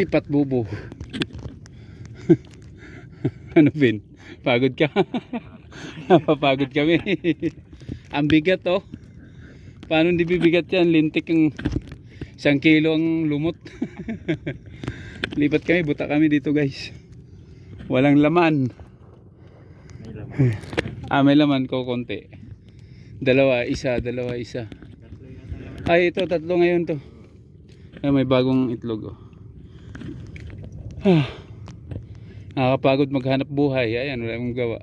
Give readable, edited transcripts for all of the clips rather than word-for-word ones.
Lipat bubo. Ano Vin? Pagod ka? Napapagod kami. Ang bigat oh. Paano hindi bibigat yan? Lintik ang 1 kilo ang lumot. Lipat kami, buta kami dito guys. Walang laman. May laman. May laman ko konti. Dalawa, isa. Ay ito, 3 ngayon to. Ay, may bagong itlog oh. Nakakapagod maghanap buhay. Ayan, wala akong gawa.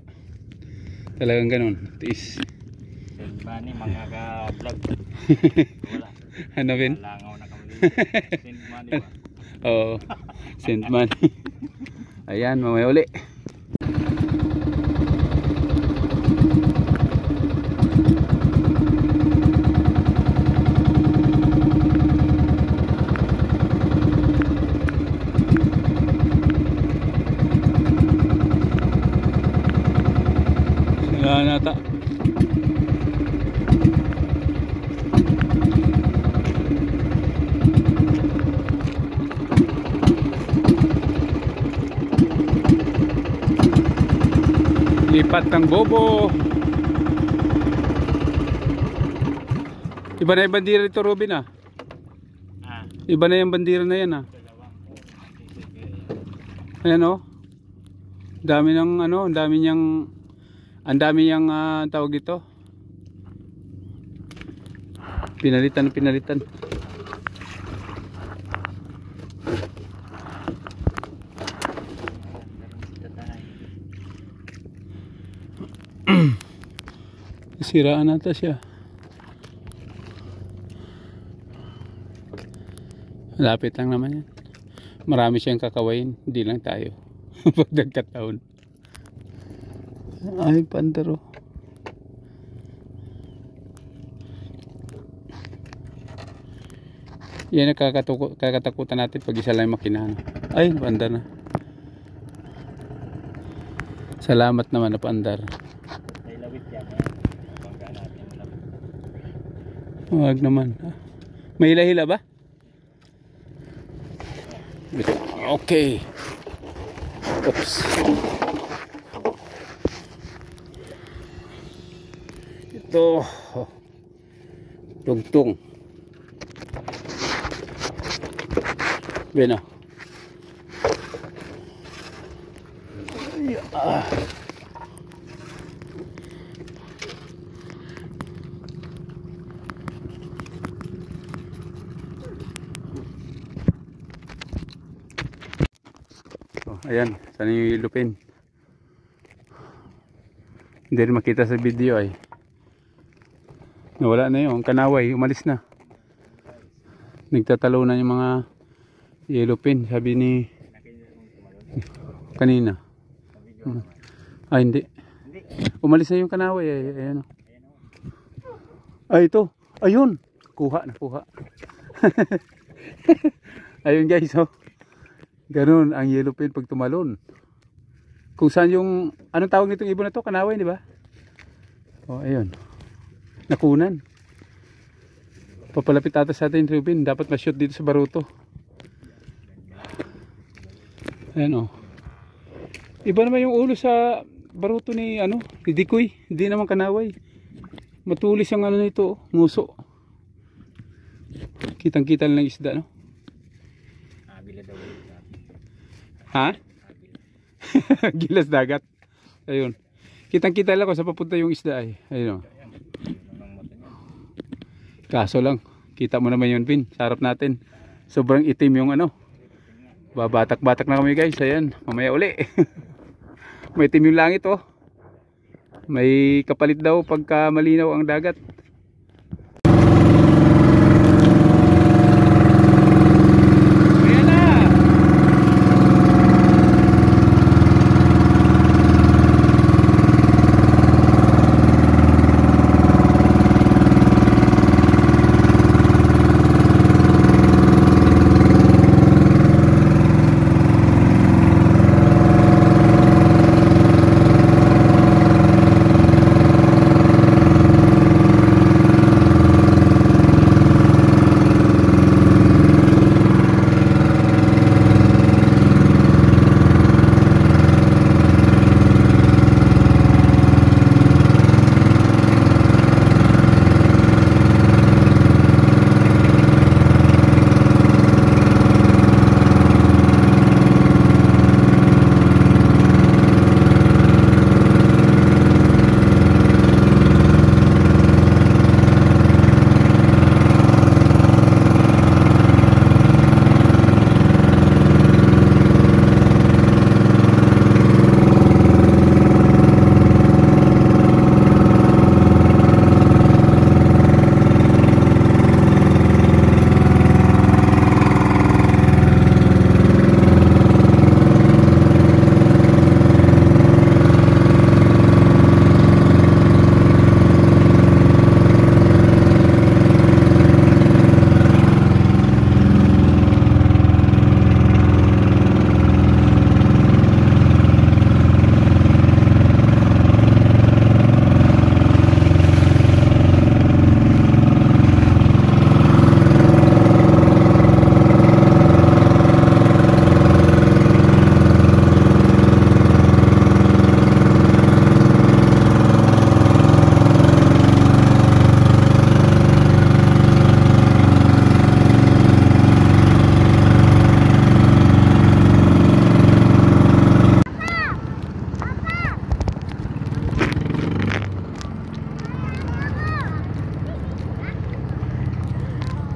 Talagang ganun. Tiis. Bani, mga ka-vlog. Wala. Ano Vin? Langaw na kami dito. Send money ba? Oo. Send money. Ayan, mamaya uli. Nata. Lipat ng bobo. Iba na yung bandira ito Robin ah. Iba na yung bandira na yan ah. Ayan oh. Dami ng ano, ang dami niyang tawag ito. Pinalitan. Siraan nata siya. Lapit lang naman yan. Marami siyang kakawain, hindi lang tayo. Pag nagkataon. Ay, pandaro. Yan ang kakatakutan natin pag isa lang yung makina. Ay, napandar na. Salamat naman, napandar. May lawit yan. Bangga natin yung lawit. Huwag naman. May hila-hila ba? Okay. Oops. Ito. Tugtong. Bena. Ayan, sana yung ilupin. Hindi rin makita sa video ay. Nawala na yung kanaway, umalis na. Nagtatalo na yung mga ilupin, sabi ni kanina. Ay hindi. Umalis na yung kanaway ay. Ayan. Ay ito, ayun. Kuha. Ayun guys oh. Ganun ang yellowfin pag tumalon. Kung saan yung, anong tawag nitong ibon na to? Kanaway, di ba? Oh, ayun. Nakunan. Papalapit ata sa atin, Rubin. Dapat ma-shoot dito sa baruto. Ayan oh. Iba naman yung ulo sa baruto ni, ni Dikoy. Hindi naman kanaway. Matulis ang nito, nguso. Kitang-kita lang ng isda, no? Ha? Gilas dagat. Ayun. Kitang-kita lang ko sa papunta yung isda ay. Ayun. Kaso lang, kita mo naman yun, Pin. Sa harap natin. Sobrang itim yung babatak-batak na kami guys. Ayan, mamaya uli. May itim yung langit oh. May kapalit daw pagka malinaw ang dagat.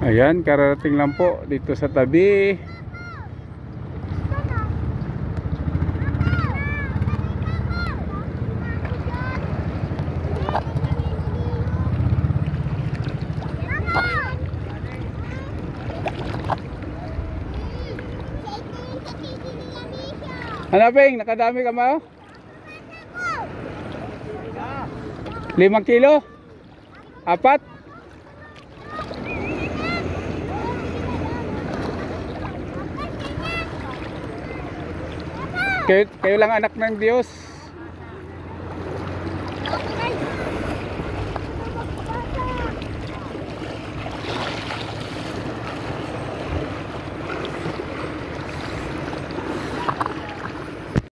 Ayan, kararating lang po dito sa tabi. Hanaping, nakadami ka ba? 5 kilo? 4? Kayo lang anak ng Diyos.